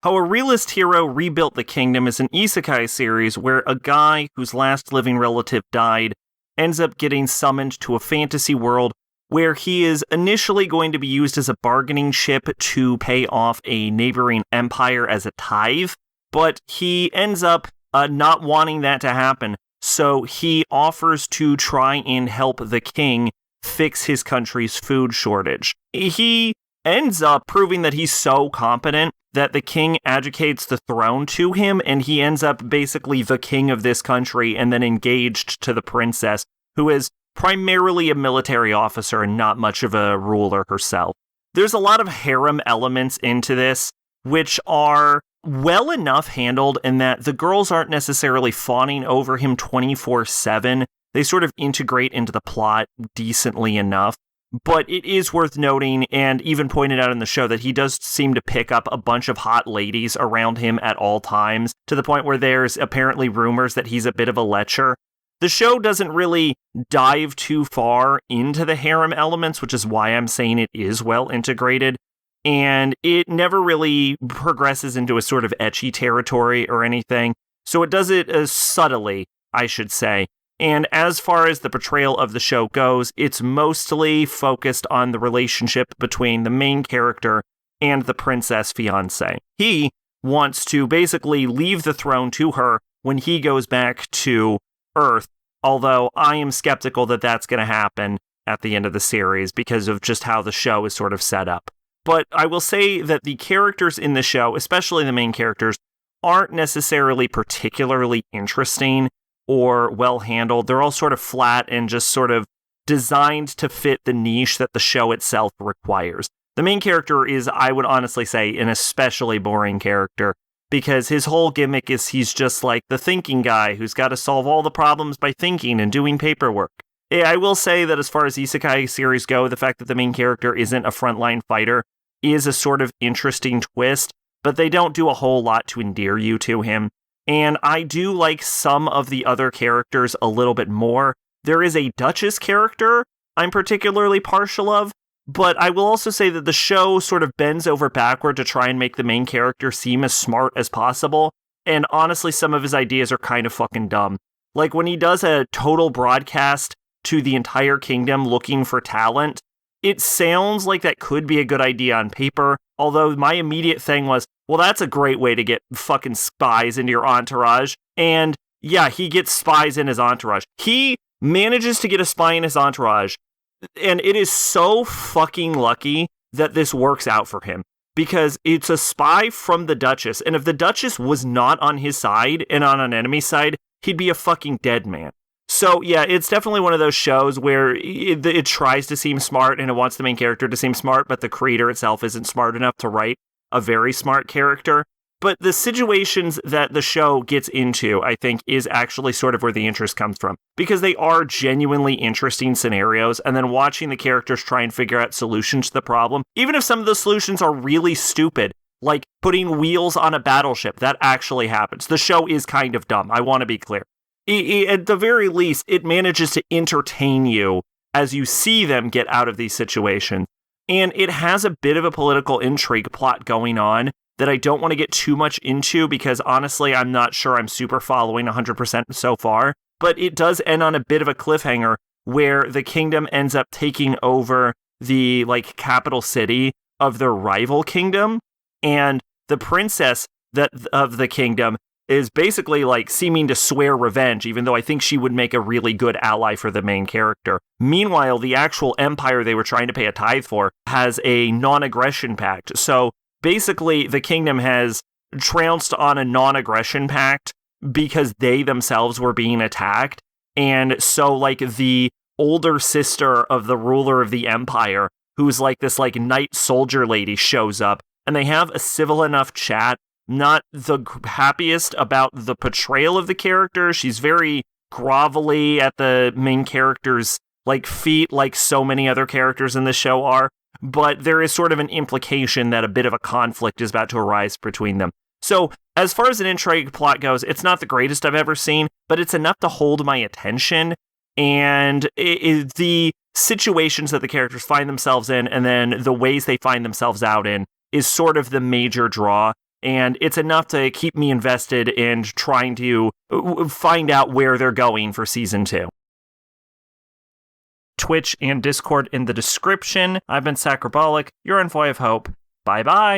How a Realist Hero Rebuilt the Kingdom is an isekai series where a guy whose last living relative died ends up getting summoned to a fantasy world where he is initially going to be used as a bargaining chip to pay off a neighboring empire as a tithe, but he ends up not wanting that to happen, so he offers to try and help the king fix his country's food shortage. He ends up proving that he's so competent that the king adjudicates the throne to him, and he ends up basically the king of this country and then engaged to the princess, who is primarily a military officer and not much of a ruler herself. There's a lot of harem elements into this, which are well enough handled in that the girls aren't necessarily fawning over him 24/7. They sort of integrate into the plot decently enough. But it is worth noting, and even pointed out in the show, that he does seem to pick up a bunch of hot ladies around him at all times, to the point where there's apparently rumors that he's a bit of a lecher. The show doesn't really dive too far into the harem elements, which is why I'm saying it is well integrated, and it never really progresses into a sort of ecchi territory or anything, so it does it subtly, I should say. And as far as the portrayal of the show goes, it's mostly focused on the relationship between the main character and the princess fiancé. He wants to basically leave the throne to her when he goes back to Earth, although I am skeptical that that's going to happen at the end of the series because of just how the show is sort of set up. But I will say that the characters in the show, especially the main characters, aren't necessarily particularly interesting or well handled. They're all sort of flat and just sort of designed to fit the niche that the show itself requires. The main character is, I would honestly say, an especially boring character, because his whole gimmick is he's just like the thinking guy who's got to solve all the problems by thinking and doing paperwork. I will say that as far as isekai series go, the fact that the main character isn't a frontline fighter is a sort of interesting twist, but they don't do a whole lot to endear you to him. And I do like some of the other characters a little bit more. There is a Duchess character I'm particularly partial of, but I will also say that the show sort of bends over backward to try and make the main character seem as smart as possible, and honestly, some of his ideas are kind of fucking dumb. Like when he does a total broadcast to the entire kingdom looking for talent, it sounds like that could be a good idea on paper, although my immediate thing was, well, that's a great way to get fucking spies into your entourage. And yeah, he gets spies in his entourage. He manages to get a spy in his entourage, and it is so fucking lucky that this works out for him, because it's a spy from the Duchess, and if the Duchess was not on his side and on an enemy side, he'd be a fucking dead man. So yeah, it's definitely one of those shows where it tries to seem smart and it wants the main character to seem smart, but the creator itself isn't smart enough to write a very smart character. But the situations that the show gets into, I think, is actually sort of where the interest comes from, because they are genuinely interesting scenarios, and then watching the characters try and figure out solutions to the problem, even if some of the solutions are really stupid, like putting wheels on a battleship, that actually happens. The show is kind of dumb, I want to be clear. At the very least, it manages to entertain you as you see them get out of these situations. And it has a bit of a political intrigue plot going on that I don't want to get too much into, because honestly, I'm not sure I'm super following 100% so far. But it does end on a bit of a cliffhanger where the kingdom ends up taking over the capital city of their rival kingdom, and the princess of the kingdom is basically seeming to swear revenge, even though I think she would make a really good ally for the main character. Meanwhile, the actual empire they were trying to pay a tithe for has a non-aggression pact. So basically, the kingdom has trounced on a non-aggression pact because they themselves were being attacked. And so the older sister of the ruler of the empire, who's this knight soldier lady, shows up, and they have a civil enough chat. Not the happiest about the portrayal of the character. She's very grovelly at the main character's feet, like so many other characters in the show are. But there is sort of an implication that a bit of a conflict is about to arise between them. So as far as an intrigue plot goes, it's not the greatest I've ever seen, but it's enough to hold my attention. And the situations that the characters find themselves in, and then the ways they find themselves out in, is sort of the major draw. and it's enough to keep me invested in trying to find out where they're going for season 2. Twitch and Discord in the description. I've been Sacrobolic, your envoy of hope. Bye-bye.